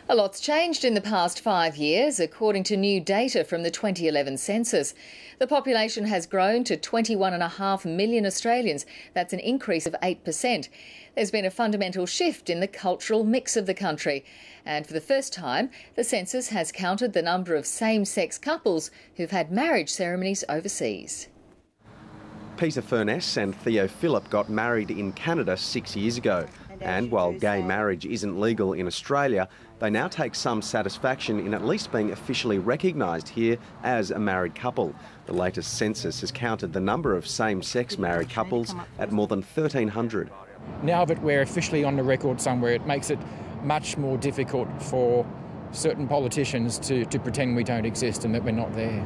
A lot's changed in the past 5 years, according to new data from the 2011 census. The population has grown to 21.5 million Australians. That's an increase of 8%. There's been a fundamental shift in the cultural mix of the country. And for the first time, the census has counted the number of same-sex couples who've had marriage ceremonies overseas. Peter Furness and Theo Phillip got married in Canada 6 years ago. And while gay marriage isn't legal in Australia, they now take some satisfaction in at least being officially recognised here as a married couple. The latest census has counted the number of same-sex married couples at more than 1,300. Now that we're officially on the record somewhere, it makes it much more difficult for certain politicians to pretend we don't exist and that we're not there.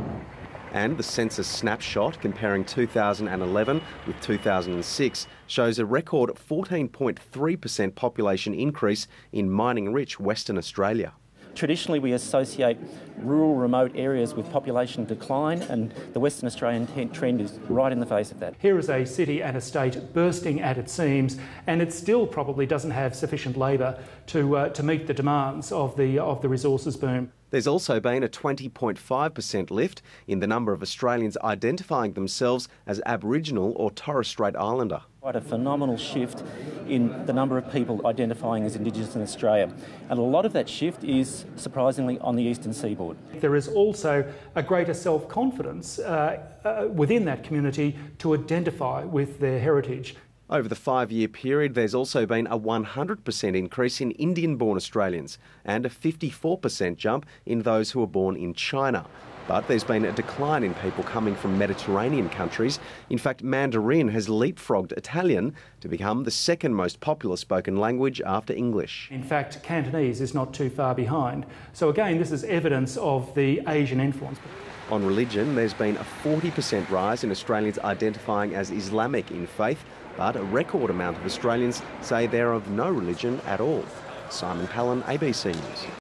And the census snapshot comparing 2011 with 2006 shows a record 14.3% population increase in mining-rich Western Australia. Traditionally, we associate rural, remote areas with population decline, and the Western Australian trend is right in the face of that. Here is a city and a state bursting at its seams, and it still probably doesn't have sufficient labour to meet the demands of the resources boom. There's also been a 20.5% lift in the number of Australians identifying themselves as Aboriginal or Torres Strait Islander. Quite a phenomenal shift in the number of people identifying as Indigenous in Australia. And a lot of that shift is, surprisingly, on the eastern seaboard. There is also a greater self-confidence within that community to identify with their heritage. Over the 5-year period, there's also been a 100% increase in Indian-born Australians and a 54% jump in those who were born in China. But there's been a decline in people coming from Mediterranean countries. In fact, Mandarin has leapfrogged Italian to become the second most popular spoken language after English. In fact, Cantonese is not too far behind. So again, this is evidence of the Asian influence. On religion, there's been a 40% rise in Australians identifying as Islamic in faith, but a record amount of Australians say they're of no religion at all. Simon Palin, ABC News.